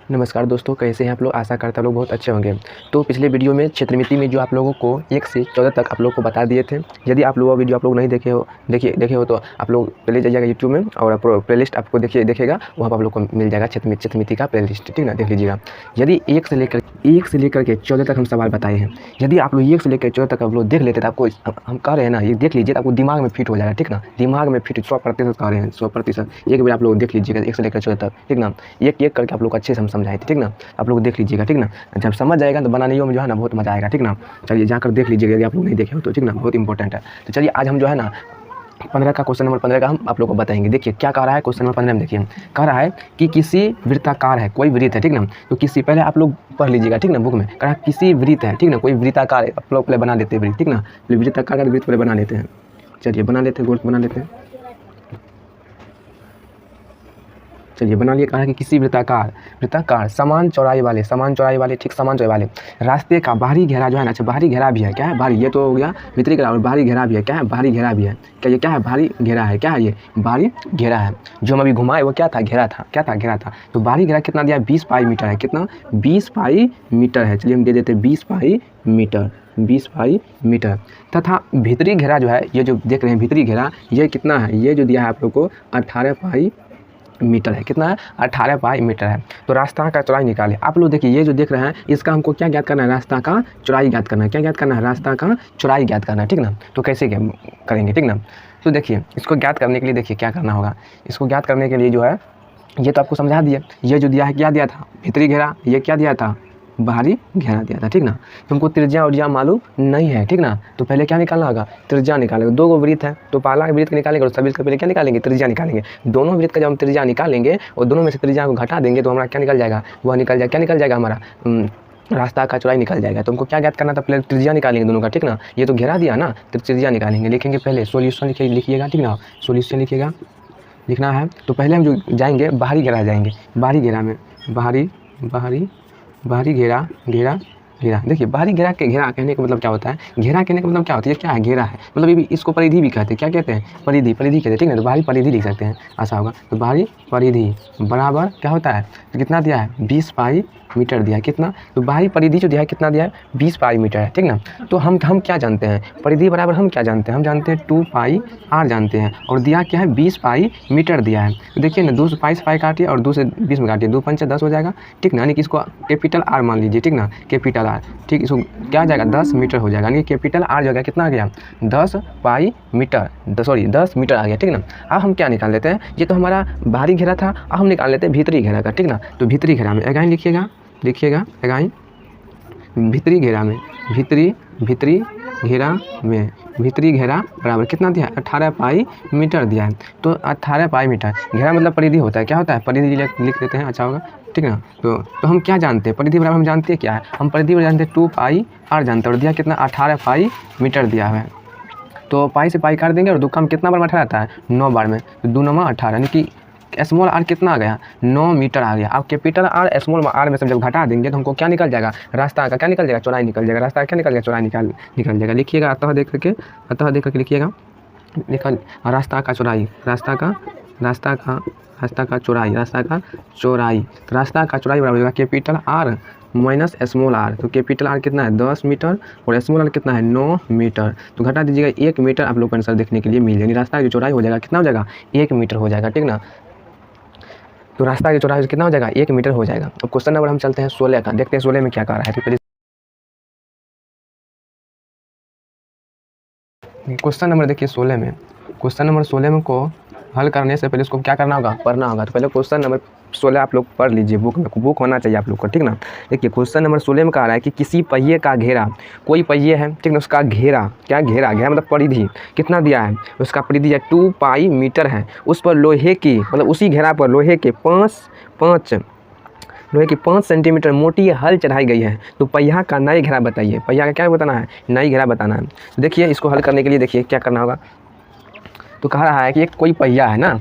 नमस्कार दोस्तों, कैसे हैं आप लोग। आशा करता लोग बहुत अच्छे होंगे। तो पिछले वीडियो में क्षेत्रमिति में जो आप लोगों को 1 से 14 तक आप लोग को बता दिए थे। यदि आप लोग वो वीडियो आप लोग नहीं देखे हो तो आप लोग पहले जाइएगा यूट्यूब में और प्लेलिस्ट आपको देखेगा, वहाँ पर आप लोग को मिल जाएगा क्षेत्रमिति का प्लेलिस्ट, ठीक ना, देख लीजिएगा। यदि 1 से लेकर के 14 तक हम सवाल बताए हैं। यदि आप लोग 1 से लेकर 14 तक आप लोग देख लेते तो आपको हम कह रहे हैं ना, ये देख लीजिए तो आपको दिमाग में फिट हो जाएगा, ठीक ना। दिमाग में फिट 100% कह रहे हैं, 100%। एक बार आप लोग देख लीजिएगा 1 से लेकर 14 तक, ठीक ना। एक एक करके आप लोग अच्छे से हम समझाए थे, ठीक ना। आप लोग देख लीजिएगा, ठीक ना। जब समझ जाएगा तो बनाने में जो है ना बहुत मज़ा आएगा, ठीक ना। चलिए जाकर देख लीजिएगा यदि आप लोग नहीं देखे हो तो, ठीक ना, बहुत इंपॉर्टेंट है। तो चलिए आज हम जो है ना 15 का क्वेश्चन नंबर 15 का हम आप लोग को बताएंगे। देखिए क्या कह रहा है क्वेश्चन नंबर 15 में। देखिए कह रहा है कि किसी वृत्ताकार है, कोई वृत्त है, ठीक ना। तो किसी, पहले आप लोग पढ़ लीजिएगा, ठीक ना, बुक में। कह रहा है किसी वृत्त है, ठीक ना, कोई वृत्ताकार है। आप लोग पहले बना लेते हैं वृत्त, ठीक ना। वृत्ताकार का वृत्त पहले बना लेते हैं। चलिए बना लेते हैं, गोल बना लेते हैं। चलिए बना लिए। कहा है कि किसी वृत्ताकार समान चौड़ाई वाले, ठीक, समान चौड़ाई वाले रास्ते का बाहरी घेरा जो है ना, अच्छा बाहरी घेरा भी है। क्या है बाहरी? ये तो हो गया भीतरी घेरा, और बाहरी घेरा भी है। क्या है? बाहरी घेरा भी है। क्या ये क्या है? बाहरी घेरा है। क्या है ये? बाहरी घेरा है। जो हम अभी घुमाए वो क्या था? घेरा था। क्या था? घेरा था। तो बाहरी घेरा कितना दिया? 20 पाई मीटर है। कितना? 20 पाई मीटर है। चलिए हम दे देते 20 पाई मीटर, 20 पाई मीटर। तथा भीतरी घेरा जो है, ये जो देख रहे हैं भीतरी घेरा, ये कितना है? ये जो दिया है आप लोग को 18 पाई मीटर है। कितना है? 18 पाई मीटर है। तो रास्ता का चौड़ाई निकाले। आप लोग देखिए ये जो देख रहे हैं इसका हमको क्या ज्ञात करना है? रास्ता का चौड़ाई ज्ञात करना है। क्या ज्ञात करना है? रास्ता का चौड़ाई ज्ञात करना है, ठीक ना। तो कैसे क्या करेंगे, ठीक ना। तो देखिए इसको ज्ञात करने के लिए देखिए क्या करना होगा। इसको ज्ञात करने के लिए जो है, ये तो आपको समझा दिया। ये जो दिया है क्या दिया था? भीतरी घेरा। ये क्या दिया था? बाहरी घेरा दिया था, ठीक ना। तुमको त्रिज्या और मालूम नहीं है, ठीक ना। तो पहले क्या निकालना होगा? त्रिज्या निकालेंगे। 2 वृत्त है तो पहला वृत्त निकालेंगे और सभी पहले क्या निकालेंगे? त्रिज्या निकालेंगे। दोनों वृत्त का जब हम त्रिज्या निकालेंगे और दोनों में से त्रिज्या को घटा देंगे तो हमारा क्या निकल जाएगा? वह निकल जाएगा, क्या निकल जाएगा? हमारा रास्ता का चौड़ाई निकल जाएगा। तो हमको क्या ज्ञात करना था? पहले त्रिज्या निकालेंगे दोनों का, ठीक ना। ये तो घेरा दिया ना, तो त्रिज्या निकालेंगे। लिखेंगे पहले सोल्यूशन लिखिएगा, ठीक ना। सोल्यूशन लिखिएगा, लिखना है। तो पहले हम जो जाएंगे बाहरी घेरा जाएंगे। बाहरी घेरा में बाहरी घेरा। देखिए बाहरी घेरा के घेरा कहने का मतलब क्या होता है? घेरा कहने का मतलब क्या होता है? ये क्या है? घेरा है। मतलब ये इसको परिधि भी कहते हैं। क्या कहते हैं? परिधि कहते हैं, ठीक है। तो बाहरी परिधि लिख सकते हैं, ऐसा होगा। तो बाहरी परिधि बराबर क्या होता है? तो कितना दिया है? 20 पाई मीटर दिया है। कितना? तो बाहरी परिधि जो दिया है कितना दिया है? 20 पाई मीटर है, ठीक ना। तो हम क्या जानते हैं? परिधि बराबर हम क्या जानते हैं? हम जानते हैं 2 पाई आर जानते हैं, और दिया क्या है? 20 पाई मीटर दिया है। तो देखिए ना, 2 से पाई काटिए और 2 से 20 में काटिए, 2 पंचे 10 हो जाएगा, ठीक ना। यानी कि इसको कैपिटल आर मान लीजिए, ठीक ना, कैपिटल आर, ठीक। इसको क्या आ जाएगा? 10 मीटर हो जाएगा। यानी कैपिटल आर जो है कितना आ गया? 10 पाई मीटर, 10 मीटर आ गया, ठीक ना। अब हम क्या निकाल लेते हैं? ये तो हमारा बाहरी घेरा था, अब हम निकाल लेते हैं भीतरी घेरा का, ठीक ना। तो भीतरी घेरा में अगाइन लिखिएगा अगाइन भीतरी घेरा में, भीतरी घेरा बराबर कितना दिया है? 18 पाई मीटर दिया है। तो 18 पाई मीटर, घेरा मतलब परिधि होता है। क्या होता है? परिधि लिख देते हैं, अच्छा होगा, ठीक है ना। तो हम क्या जानते हैं? परिधि बराबर हम जानते हैं क्या है? हम परिधि बराबर जानते हैं 2 पाई आर जानते हैं, और दिया कितना? 18 पाई मीटर दिया है। तो पाई से पाई काट देंगे और 2 का कितना बार में 18 आता है? 9 बार में। तो 2 9 18, यानी कि स्मॉल आर कितना आ गया? 9 मीटर आ गया। अब कैपिटल आर स्मॉल आर में से जब घटा देंगे तो हमको क्या निकल जाएगा? रास्ता का क्या निकल जाएगा? चौड़ाई निकल जाएगा। रास्ता का क्या निकल जाएगा? चौड़ाई निकल जाएगा। लिखिएगा अतः देख करके लिखिएगा। रास्ता का चौड़ाई, रास्ता का चौड़ाई। तो रास्ता का चौड़ाई बराबर होगा capital R minus small R. तो कैपिटल आर कितना है? 10 मीटर, और स्मॉल आर कितना है? 9 मीटर। तो घटा दीजिएगा 1 मीटर, आप लोग को आंसर देखने के लिए मिल जाएगी। रास्ता की चौड़ाई हो जाएगा कितना हो जाएगा? 1 मीटर हो जाएगा, ठीक ना। तो रास्ता की चौड़ाई कितना हो जाएगा? 1 मीटर हो जाएगा। अब क्वेश्चन नंबर हम चलते हैं 16 का, देखते हैं 16 में क्या कह रहा है। तो पहले क्वेश्चन नंबर देखिए 16 में, क्वेश्चन नंबर 16 में को हल करने से पहले इसको क्या करना होगा? पढ़ना होगा। तो पहले क्वेश्चन नंबर 16 आप लोग पढ़ लीजिए, बुक होना चाहिए आप लोग को, ठीक ना। देखिए क्वेश्चन नंबर 16 में कह रहा है कि किसी पहिए का घेरा, कोई पहिए है, ठीक ना, उसका घेरा, क्या घेरा मतलब परिधि कितना दिया है? उसका परिधि है 2 पाई मीटर है। उस पर लोहे की, मतलब उसी घेरा पर लोहे के 5 सेंटीमीटर मोटी हल चढ़ाई गई है। तो पहिया का नई घेरा बताइए। पहिया का क्या बताना है? नई घेरा बताना है। तो देखिए इसको हल करने के लिए देखिए क्या करना होगा। तो कह रहा है कि एक कोई पहिया है ना,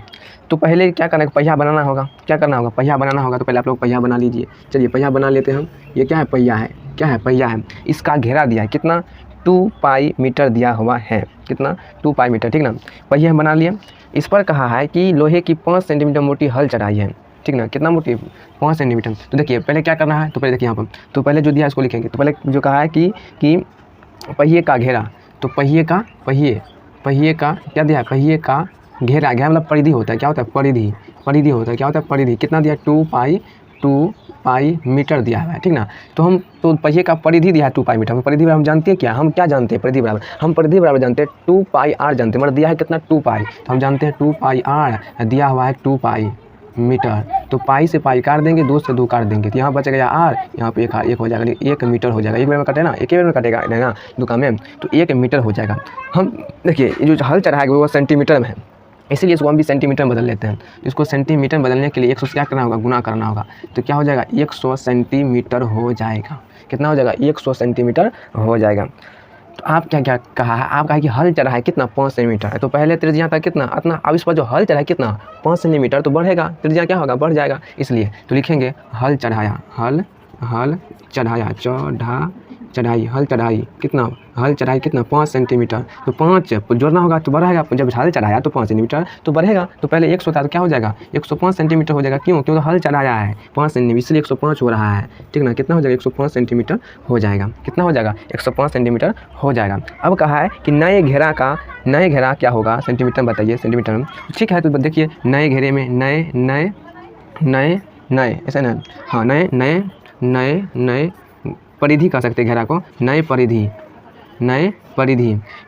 तो पहले क्या करना है? पहिया बनाना होगा। क्या करना होगा? पहिया बनाना होगा। तो पहले आप लोग पहिया बना लीजिए। चलिए पहिया बना लेते हैं हम। ये क्या है? पहिया है। क्या है? पहिया है। इसका घेरा दिया है कितना? 2 पाई मीटर दिया हुआ है। कितना? 2 पाई मीटर, ठीक ना। पहिया बना लिए। इस पर कहा है कि लोहे की 5 सेंटीमीटर मोटी हल चढ़ाई है, ठीक ना, कितना मोटी 5 सेंटीमीटर। तो देखिए पहले क्या करना है, तो पहले देखिए यहाँ पर, तो पहले जो दिया है उसको लिखेंगे। तो पहले जो कहा है कि पहिए का घेरा, तो पहिए का क्या दिया है, पहिए का घेरा, घेरा मतलब परिधि होता है, क्या होता है परिधि होता है, क्या होता है परिधि, कितना दिया है 2 पाई मीटर दिया है, ठीक ना। तो पहिए का परिधि दिया है 2 पाई मीटर। परिधि बराबर हम जानते हैं क्या, हम क्या जानते हैं परिधि बराबर, हम परिधि बराबर जानते हैं 2 पाई आर जानते हैं, मतलब दिया है कितना 2 पाई, तो हम जानते हैं 2 पाई आर दिया हुआ है 2 पाई मीटर। तो पाई से पाई काट देंगे, 2 से 2 काट देंगे, तो यहाँ बचेगा आर, यहाँ पे एक हो जाएगा, 1 मीटर हो जाएगा। एक बार में कटे ना, एक ही बार में कटेगा ना 2 का में, तो 1 मीटर हो जाएगा। हम देखिए ये जो हल चढ़ाएगा वो सेंटीमीटर में है, इसीलिए इसको हम भी सेंटीमीटर में बदल लेते हैं। इसको सेंटीमीटर बदलने के लिए 100 से क्या करना होगा, गुना करना होगा। तो क्या हो जाएगा 100 सेंटीमीटर हो जाएगा। कितना हो जाएगा 100 सेंटीमीटर हो जाएगा। तो आप क्या कहा है, आप कहा कि हल चढ़ा है कितना 5 सेंटीमीटर है, तो पहले त्रिज्या था कितना इतना, अब इस पर जो हल चढ़ा है कितना 5 सेंटीमीटर, तो बढ़ेगा त्रिज्या क्या होगा बढ़ जाएगा, इसलिए तो लिखेंगे हल चढ़ाया, हल चढ़ाया चढ़ाई हल चढ़ाई कितना, हल चढ़ाई कितना 5 सेंटीमीटर, तो 5 जोड़ना होगा तो बढ़ेगा, जब हल चढ़ाया तो 5 सेंटीमीटर तो बढ़ेगा, तो पहले 100 था तो क्या हो जाएगा 105 सेंटीमीटर हो जाएगा। क्यों, क्योंकि हल चढ़ाया है 5 सेंटीमीटर, इसलिए 105 हो रहा है, ठीक ना। कितना हो जाएगा 105 सेंटीमीटर हो जाएगा, कितना हो जाएगा 105 सेंटीमीटर हो जाएगा। अब कहा है कि नए घेरा क्या होगा सेंटीमीटर में बताइए, सेंटीमीटर में, ठीक है। तो देखिए नए घेरे में नए ऐसा ना, हाँ नए परिधि कह सकते हैं घेरा को, नए परिधि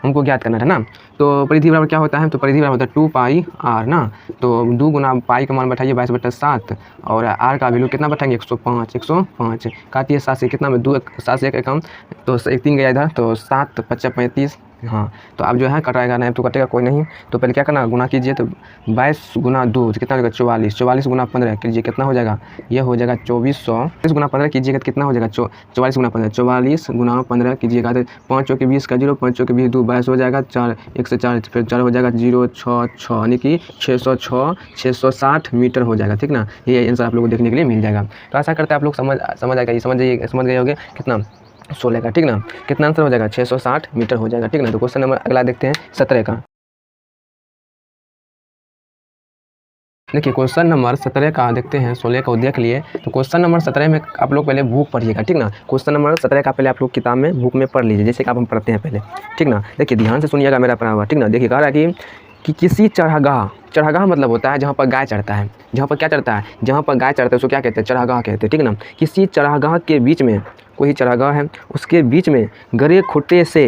हमको ज्ञात करना है ना। तो परिधि बराबर क्या होता है, तो परिधि बराबर होता है 2 पाई आर ना, तो 2 गुना पाई का मान बैठाइए 22/7 और आर का वैल्यू कितना बैठाएंगे 105 काटिए 7 से, कितना में 2 7 से 1 कम, तो 1 3 गया इधर, तो 7 5 35, हाँ तो अब जो है कटाएगा नहीं तो कटेगा कोई नहीं। तो पहले क्या करना गुना कीजिए, तो 22 गुना 2 कितना हो जाएगा 44 गुना 15 कीजिए कितना हो जाएगा, ये हो जाएगा 2400। 20 गुना 15 कीजिएगा तो कितना हो जाएगा 44 गुना 15, 44 गुना 15 कीजिएगा तो 5 चौके 20 का 0, 5 चौके 20 2 22 हो जाएगा, 4 1 से 4 फिर 4 हो जाएगा 0 6 6 यानी कि 660 मीटर हो जाएगा, ठीक ना। ये आंसर आप लोगों को देखने के लिए मिल जाएगा। तो ऐसा करते हैं आप लोग समझ गए होंगे कितना 16 का, ठीक ना। कितना आंसर हो जाएगा 660 मीटर हो जाएगा, ठीक ना। तो क्वेश्चन नंबर अगला देखते हैं 17 का। देखिए क्वेश्चन नंबर 17 का देखते हैं, 16 का देख लिए। तो क्वेश्चन नंबर 17 में आप लोग पहले बुक पढ़िएगा, ठीक ना। क्वेश्चन नंबर 17 का पहले आप लोग किताब में बुक में पढ़ लीजिए, जैसे कि आप हम पढ़ते हैं पहले, ठीक ना। देखिए ध्यान से सुनिएगा मेरा पढ़ा हुआ, ठीक ना। देखिए कह रहा है कि किसी चढ़ागाह मतलब होता है जहाँ पर गाय चढ़ता है, जहाँ पर क्या चढ़ता है, जहाँ पर गाय चढ़ता है उसको क्या कहते हैं चढ़ागाह कहते हैं, ठीक ना। किसी चढ़ागाह के बीच में, कोई चढ़ागाह है उसके बीच में गरे खुट्टे से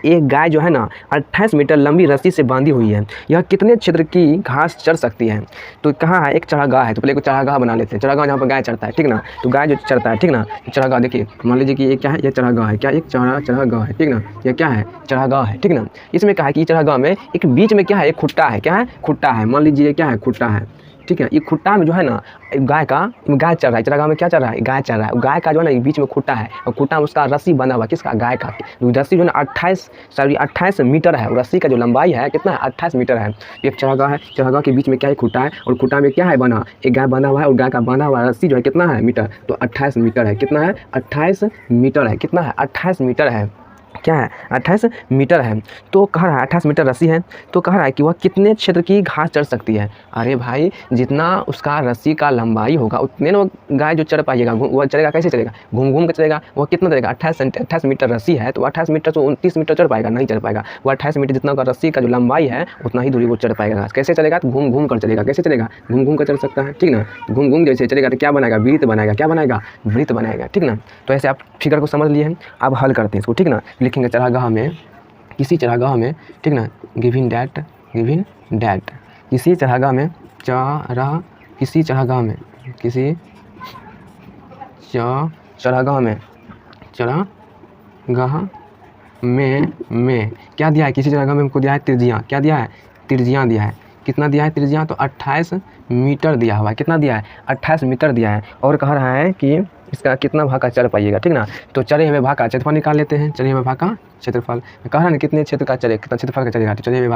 एक गाय जो है ना 28 मीटर लंबी रस्सी से बांधी हुई है। यह कितने क्षेत्र की घास चढ़ सकती है। तो कहाँ है एक चढ़ागाह है, तो पहले एक चढ़ागाह बना लेते हैं, चढ़ागाह जहाँ पर गाय चढ़ता है, ठीक ना। तो गाय जो चढ़ता है, ठीक ना, चढ़ागाह देखिए मान लीजिए कि ये क्या है, ये चढ़ागाह है, क्या एक चढ़ागाह है, ठीक ना। ये क्या है चढ़ागाह है, ठीक ना। इसमें क्या है कि चढ़ागाह में एक बीच में क्या है एक खुट्टा है, क्या है खुट्टा है, मान लीजिए क्या है खुट्टा है, ठीक है। ये खुट्टा में जो है ना गाय चल रहा है, चढ़ागाह में क्या चल रहा है गाय चल रहा है, गाय का जो है ना बीच में खुट्टा है और खुट्टा में उसका रस्सी बंधा हुआ, किसका गाय का। रस्सी जो है ना 28 मीटर है, और रस्सी का जो लंबाई है कितना है 28 मीटर है। एक चढ़ागाह है, चढ़ागाह के बीच में क्या है खुट्टा है और खुट्टा में क्या है बना एक गाय बंधा हुआ है, और गाय का बंधा हुआ रस्सी जो है कितना है मीटर, तो 28 मीटर है, कितना है 28 मीटर है, कितना है 28 मीटर है, क्या है 28 मीटर है। तो कह रहा है 28 मीटर रस्सी है, तो कह रहा है कि वह कितने क्षेत्र की घास चढ़ सकती है। अरे भाई जितना उसका रस्सी का लंबाई होगा उतने ना गाय जो चढ़ पाएगा, वह चलेगा कैसे चलेगा घूम के चलेगा। वह कितना चलेगा 28 मीटर रस्सी है, तो 28 मीटर से 29 मीटर चढ़ पाएगा, नहीं चढ़ पाएगा। वह 28 मीटर जितना रस्सी का जो लंबाई है उतना ही दूरी वो चढ़ पाएगा घास। कैसे चलेगा तो घूम कर चलेगा, कैसे चलेगा घूम कर चल सकता है, ठीक ना। घूम जैसे चलेगा तो क्या बनाएगा वृत्त बनाएगा, क्या बनाएगा वृत्त बनाएगा, ठीक ना। तो ऐसे आप फिगर को समझ लिए हैं, अब हल करते हैं इसको, ठीक ना। लिखेंगे चढ़ागाह में, किसी चढ़ागाह में, ठीक ना, गिविन डैट किसी चढ़ागाह में किसी चढ़ागाह में क्या दिया है, किसी चढ़ागाह में हमको दिया है त्रिज्या, क्या दिया है त्रिज्या दिया है, कितना दिया है त्रिज्या, तो 28 मीटर दिया हुआ है, कितना दिया है 28 मीटर दिया है। और कह रहा है कि इसका कितना भाग का चढ़ पाइएगा, ठीक ना। तो चढ़े हुए भाग का क्षेत्रफल निकाल लेते हैं, चढ़े हुए भाग का क्षेत्रफल कह रहा है ना कितने क्षेत्र का चढ़े, कितना क्षेत्रफल का चढ़ेगा, तो चढ़े हुए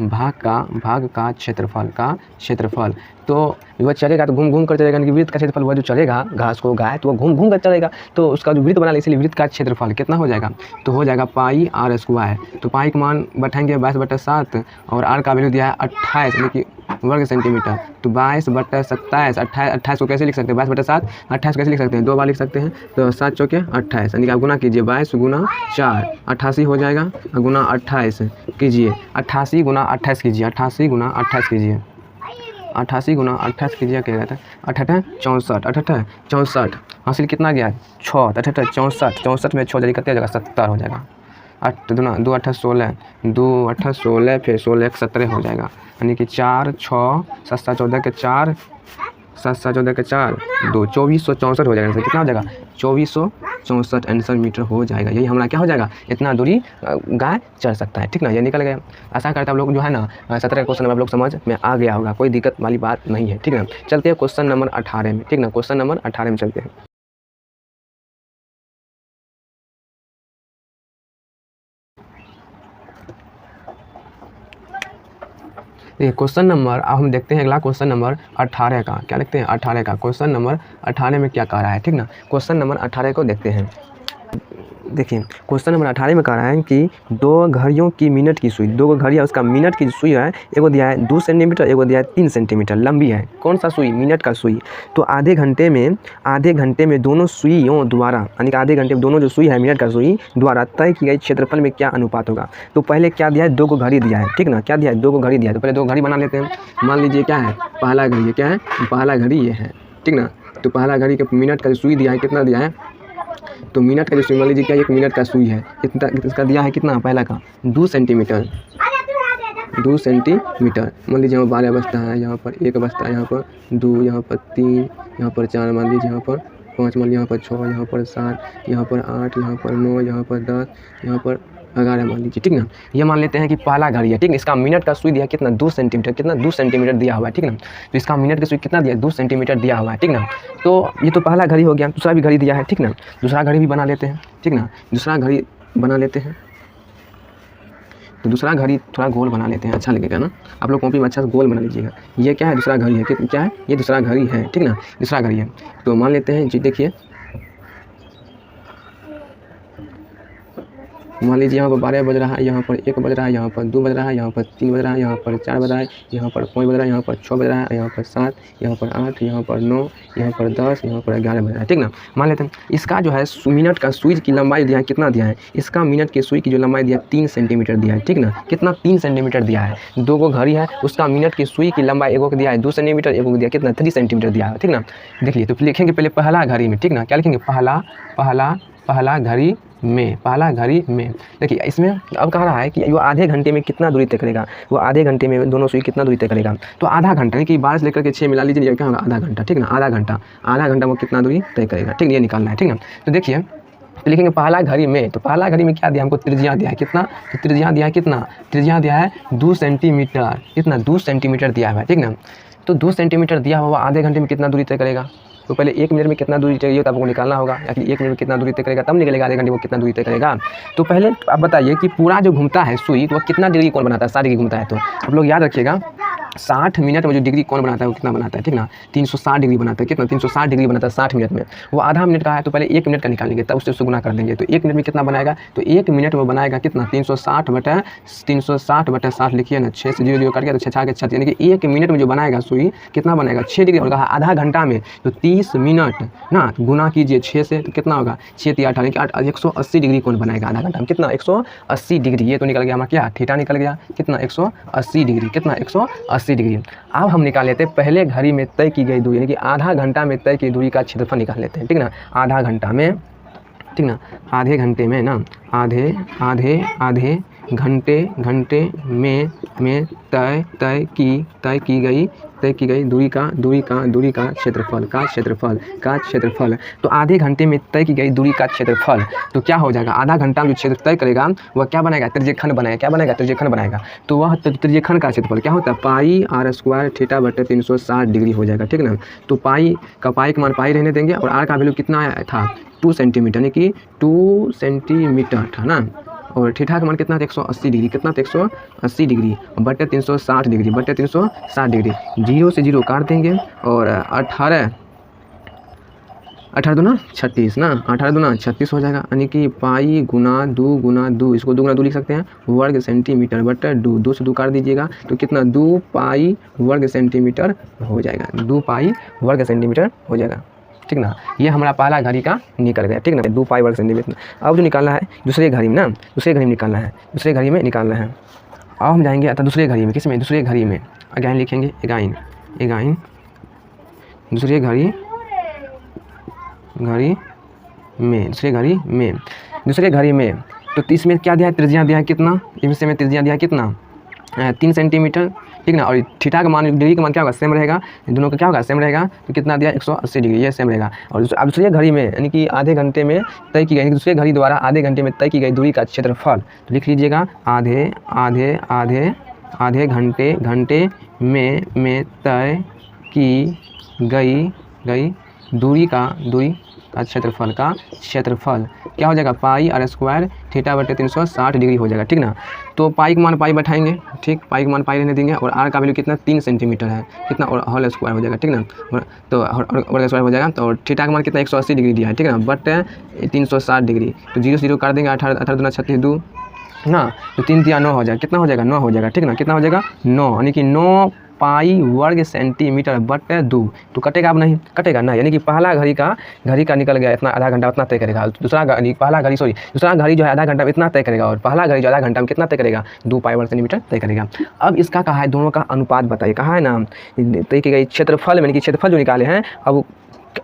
भाग का भाग का क्षेत्रफल तो वह चलेगा तो घूम कर चलेगा, यानी कि वृत्त का क्षेत्रफल वह जो चलेगा घास को गाय तो वह घूम कर चलेगा, तो उसका जो वृत्त बना ले इसलिए वृत्त का क्षेत्रफल कितना हो जाएगा, तो हो जाएगा πr²। तो पाई का मान बैठाएंगे 22/7 और आर का वैल्यू दिया है 28, यानी कि वर्ग सेंटीमीटर। तो 22/27, 28 को कैसे लिख सकते हैं, 22/7, 28 कैसे लिख सकते हैं, 2 बार लिख सकते हैं। तो 7 चौके 28, यानी कि आप गुना कीजिए, 22 गुना 4 88 हो जाएगा, गुना 28 कीजिए, 88 गुना 28 कीजिए, 88 गुना 28 कीजिए, 88 गुना 28 कीजिए, क्या रहता है, 68 64, 68 64 हासिल कितना गया, 6, 68 64, 64 में 6 जल्दी कितने हो जाएगा, 70 हो जाएगा। 8 दूना 2 8 16, 2 8 16, फिर 16 1 17 हो जाएगा, यानी कि 4 6 7 7 14 के 4, 7 7 14 के 4 2 2464 हो जाएगा। आंसर कितना हो जाएगा, 2464 आंसर मीटर हो जाएगा। यही हमारा क्या हो जाएगा, इतना दूरी गाय चढ़ सकता है। ठीक ना, ये निकल गया। आशा करता आप लोग जो है ना 17 क्वेश्चन आप लोग समझ में आ गया होगा, कोई दिक्कत वाली बात नहीं है। ठीक ना, चलते हैं क्वेश्चन नंबर 18 में। ठीक ना, क्वेश्चन नंबर 18 में चलते हैं। क्वेश्चन नंबर, अब हम देखते हैं अगला क्वेश्चन नंबर 18 का। क्या लिखते हैं, 18 का क्वेश्चन नंबर 18 में क्या कह रहा है। ठीक ना, क्वेश्चन नंबर 18 को देखते हैं। देखिए क्वेश्चन नंबर 18 में कह रहा है कि 2 घड़ियों की मिनट की सुई, 2 घड़ी है, उसका मिनट की सुई है, एगो दिया है 2 सेंटीमीटर, एगो दिया है 3 सेंटीमीटर लंबी है। कौन सा सुई, मिनट का सुई। तो आधे घंटे में दोनों सुइयों द्वारा, यानी कि आधे घंटे में दोनों जो सुई है मिनट का सुई द्वारा तय की गई क्षेत्रफल में क्या अनुपात होगा। तो पहले क्या दिया है, 2 को घड़ी दिया है। ठीक ना, क्या दिया है, 2 को घड़ी दिया है। तो पहले 2 घड़ी बना लेते हैं। मान लीजिए क्या है, पहला घड़ी है, क्या है, पहला घड़ी ये है। ठीक ना, तो पहला घड़ी के मिनट का जो सुई दिया है, कितना दिया है, तो मिनट का जो सुई, मान लीजिए क्या 1 मिनट का सुई है, इतना इसका दिया है कितना, पहला का 2 सेंटीमीटर, 2 सेंटीमीटर। मान लीजिए यहाँ 12 बजता है, यहाँ पर 1 बजता है, यहाँ पर 2, यहाँ पर 3, यहाँ पर 4, मान लीजिए यहाँ पर 5, मान लीजिए यहाँ पर 6, यहाँ पर 7, यहाँ पर 8, यहाँ पर 9, यहाँ पर 10, यहाँ पर 11 मान लीजिए। ठीक ना, ये मान लेते हैं कि पहला घड़ी है। ठीक ना, इसका मिनट का सुई दिया कितना, 2 सेंटीमीटर, कितना 2 सेंटीमीटर दिया हुआ है। ठीक ना, तो इसका मिनट का सुई कितना दिया, 2 सेंटीमीटर दिया हुआ है। ठीक ना, तो ये तो पहला घड़ी हो गया। दूसरा भी घड़ी दिया है। ठीक ना, दूसरा घड़ी भी बना लेते हैं। ठीक ना, दूसरा घड़ी बना लेते हैं। तो दूसरा घड़ी थोड़ा गोल बना लेते हैं, अच्छा लगेगा ना, आप लोग कॉपी में अच्छा से गोल बना लीजिएगा। ये क्या है, दूसरा घड़ी है, क्या है, ये दूसरा घड़ी है। ठीक ना, दूसरा घड़ी है। तो मान लेते हैं जी, देखिए मान लीजिए यहाँ पर 12 बज रहा है, यहाँ पर 1 बज रहा है, यहाँ पर 2 बज रहा है, यहाँ पर 3 बज रहा है, यहाँ पर 4 बज रहा है, यहाँ पर 5 बज रहा है, यहाँ पर 6 बज रहा है, यहाँ पर 7, यहाँ पर 8, यहाँ पर 9, यहाँ पर 10, यहाँ पर 11 बज रहा है। ठीक ना, मान लेते हैं इसका जो है मिनट का सुई की लंबाई दिया है, कितना दिया है, इसका मिनट की सुई की जो लंबाई दिया है 3 सेंटीमीटर दिया है। ठीक ना, कितना, 3 सेंटीमीटर दिया है। 2 को घड़ी है, उसका मिनट की सुई की लंबाई एगो को दिया है 2 सेंटीमीटर, एगो को दिया कितना, 3 सेंटीमीटर दिया है। ठीक ना, देखिए तो लिखेंगे पहले पहला घड़ी में। ठीक ना, क्या लिखेंगे, पहला घड़ी में, पहला घड़ी में। देखिए इसमें अब कह रहा है कि वो आधे घंटे में कितना दूरी तय करेगा, वो आधे घंटे में दोनों सुई कितना दूरी तय करेगा। तो आधा घंटा, यानी कि 12 से लेकर के 6 मिला लीजिए, क्या होगा, आधा घंटा। ठीक ना, आधा घंटा वो कितना दूरी तय करेगा। ठीक, ये निकालना है। ठीक ना, तो देखिए तो लिखेंगे पहला घड़ी में। तो पहला घड़ी में क्या दिया हमको, त्रिज्या दिया है कितना, तो त्रिज्या दिया है कितना, त्रिज्या दिया है 2 सेंटीमीटर, कितना, 2 सेंटीमीटर दिया हुआ है। ठीक ना, तो 2 सेंटीमीटर दिया हुआ आधे घंटे में कितना दूरी तय करेगा। तो पहले 1 मिनट में कितना दूरी चाहिए तो आपको निकालना होगा, या फिर 1 मिनट में कितना दूरी तय करेगा, तब निकलेगा आधे घंटे वो कितना दूरी तय करेगा। तो पहले आप बताइए कि पूरा जो घूमता है सुई, तो वो कितना डिग्री कौन बनाता है, 60 डिग्री घूमता है। तो आप लोग याद रखिएगा 60 मिनट में जो डिग्री कौन बनाता है वो कितना बनाता है। ठीक ना, 360 डिग्री बनाता है। कितना, 360 डिग्री बनाता है 60 मिनट में। वो आधा मिनट का है, तो पहले 1 मिनट का निकालेंगे, तब उससे गुना कर देंगे। तो 1 मिनट में कितना बनाएगा, तो 1 मिनट में बनाएगा कितना, 360/60 लिखिए ना, 6 से 0 काट गया तो 6 के 6, यानी कि 1 मिनट में जो बनाएगा सुई कितना बनेगा, 6 डिग्री। और कहा आधा घंटा में तो 30 मिनट ना, गुना कीजिए 6 से, तो कितना होगा, 6 × 8 यानी कि 180 डिग्री कौन बनाएगा आधा घंटा में, कितना, 180 डिग्री। ये तो निकल गया हमारा क्या, थीटा निकल गया, कितना, 180 डिग्री, कितना, 180 डिग्री। अब हम निकाल लेते हैं पहले घड़ी में तय की गई दूरी, यानी कि आधा घंटा में तय की दूरी का क्षेत्रफल निकाल लेते हैं। ठीक ना, आधा घंटा में, ठीक ना, आधे घंटे में ना, आधे घंटे में तय की गई दूरी का क्षेत्रफल। तो आधे घंटे में तय की गई दूरी का क्षेत्रफल, तो क्या हो जाएगा, आधा घंटा में जो क्षेत्र तय करेगा वह क्या बनाएगा, त्रिज्यखंड बनाएगा। क्या बनाएगा, त्रिज्यखंड बनाएगा। तो वह त्रिज्यखंड का क्षेत्रफल क्या होता है, पाई r² θ/360 डिग्री हो जाएगा। ठीक ना, तो पाई का मान पाई रहने देंगे, और r का वैल्यू कितना आया था, 2 सेंटीमीटर, यानी कि 2 सेंटीमीटर था ना, और थीटा का मान कितना था, 180 डिग्री, कितना था, 180 डिग्री बटे 360 डिग्री, 0 से 0 काट देंगे, और 18 दूना 36 ना, 18 दूना 36 हो जाएगा, यानी कि पाई गुना दो, इसको 2 गुना 2 लिख सकते हैं, वर्ग सेंटीमीटर बटे 2, 2 से 2 काट दीजिएगा तो कितना 2 पाई वर्ग सेंटीमीटर हो जाएगा, 2 पाई वर्ग सेंटीमीटर हो जाएगा, ठीक ना। ये हमारा पहला घड़ी का निकल गया, ठीक ना, 2 पाई वर्ग सेंटीमीटर। अब जो निकालना है दूसरे घड़ी में ना, दूसरे घड़ी में निकालना है, दूसरे घड़ी में निकालना है। अब हम जाएंगे अतः दूसरे घड़ी में, किस में, दूसरे घड़ी में अगेन लिखेंगे, एगाइन दूसरे घड़ी में, दूसरे घड़ी में तो इसमें क्या दिया है, त्रिज्या दिया है कितना, इसमें त्रिज्या दिया है कितना 3 सेंटीमीटर, ठीक ना। और थीटा का मान, डिग्री का मान क्या होगा, सेम रहेगा, दोनों का क्या होगा, सेम रहेगा, तो कितना दिया 180 डिग्री, ये सेम रहेगा। और अब दूसरे घड़ी में यानी कि आधे घंटे में तय की गई, दूसरे घड़ी द्वारा आधे घंटे में तय की गई दूरी का क्षेत्रफल, तो लिख लीजिएगा आधे घंटे में तय की गई दूरी का क्षेत्रफल क्या हो जाएगा, पाई आर स्क्वायर थीटा बटे 360 डिग्री हो जाएगा, ठीक ना। तो पाई का मान पाई बैठाएंगे, ठीक, पाई का मान पाई रहने देंगे, और आर का वैल्यू कितना 3 सेंटीमीटर है, कितना, और होल स्क्वायर हो जाएगा, ठीक ना। तो होल स्क्वायर हो जाएगा, तो थीटा का मान कितना 180 डिग्री दिया है, ठीक ना, बट 360 डिग्री, तो 0 0 कर देंगे, 18 दूना 36 2 ना, तो 3 दिया 9 हो जाएगा, कितना हो जाएगा 9 हो जाएगा, ठीक ना, कितना हो जाएगा 9, यानी कि 9 पाई वर्ग सेंटीमीटर बटे 2, तो कटेगा अब नहीं, कटेगा ना, यानी कि पहला घड़ी का निकल गया इतना, आधा घंटा उतना तय करेगा, दूसरा घड़ी जो है आधा घंटा में इतना तय करेगा, और पहला घड़ी जो आधा घंटा में कितना तय करेगा 2 पाई वर्ग सेंटीमीटर तय करेगा। अब इसका कहा है दोनों का अनुपात बताइए, कहा है ना तय की गई क्षेत्रफल, यानी कि क्षेत्रफल जो निकाले हैं, अब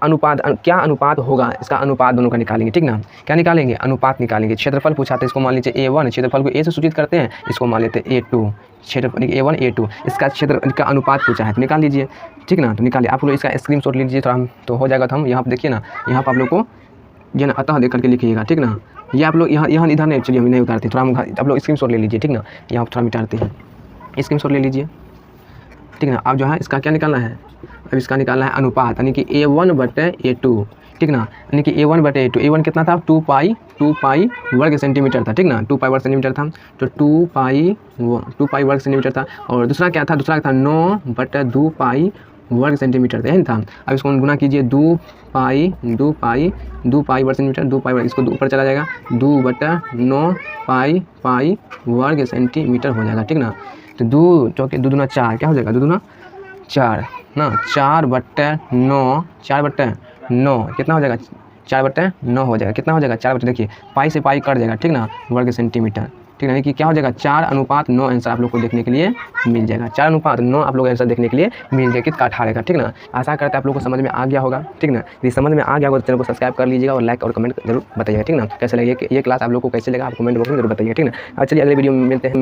अनुपात क्या अनुपात होगा, इसका अनुपात दोनों का निकालेंगे, ठीक ना। क्या निकालेंगे, अनुपात निकालेंगे। क्षेत्रफल पूछा था, इसको मान लीजिए A1, क्षेत्रफल को A से सूचित करते हैं, इसको मान लेते हैं A2, क्षेत्रफल A1 A2, इसका क्षेत्र का अनुपात पूछा है तो निकाल लीजिए, ठीक ना। तो निकालिए, आप लोग इसका स्क्रीनशॉट ले लीजिए, थोड़ा हम तो हो जाएगा। तो हम यहाँ पर देखिए ना, यहाँ पर आप लोग को जो ना अतः देख करके लिखिएगा, ठीक ना। ये आप लोग यहाँ इधर नहीं, चलिए हम नहीं उतारते, थोड़ा हम आप लोग स्क्रीनशॉट ले लीजिए, ठीक ना। यहाँ पर थोड़ा मिटाते हैं, स्क्रीनशॉट ले लीजिए, ठीक ना। अब जो है इसका क्या निकालना है, अब इसका निकालना है अनुपात, यानी कि A1 बटे A2, ठीक ना, यानी कि A1 बटे A2, A1 कितना था 2 पाई वर्ग सेंटीमीटर था, ठीक ना, 2 पाई वर्ग सेंटीमीटर था, तो 2 पाई वर्ग सेंटीमीटर था। और दूसरा क्या था, दूसरा था 9 बटे 2 पाई वर्ग सेंटीमीटर, यही था। अब इसको गुना कीजिए, 2 पाई वर्ग सेंटीमीटर, 2 पाई वर्ग, इसको ऊपर चला जाएगा, 2 बटे 9 पाई वर्ग सेंटीमीटर हो जाएगा, ठीक ना। तो 2 चौके 2 दूना 4, क्या हो जाएगा 2 दूना 4 ना, 4 बटे 9 कितना हो जाएगा, 4 बटे 9 हो जाएगा, कितना हो जाएगा 4 बटे, देखिए पाई से पाई कट जाएगा, ठीक ना, वर्ग सेंटीमीटर, ठीक है, कि क्या हो जाएगा 4:9 आंसर आप लोग को देखने के लिए मिल जाएगा, 4:9 आप लोग आंसर देखने के लिए मिल जाएगा, किसका 18 का, ठीक ना। आशा करते हैं आप लोग को समझ में आ गया होगा, ठीक ना। यदि समझ में आ गया होगा तो चैनल को सब्सक्राइब कर लीजिएगा, और लाइक और कमेंट जरूर बताइएगा, ठीक ना। कैसे लगे ये क्लास आप लोग को कैसे लगा, आप कमेंट बॉक्स में जरूर बताइएगा, ठीक ना। चलिए अगले वीडियो में मिलते हैं।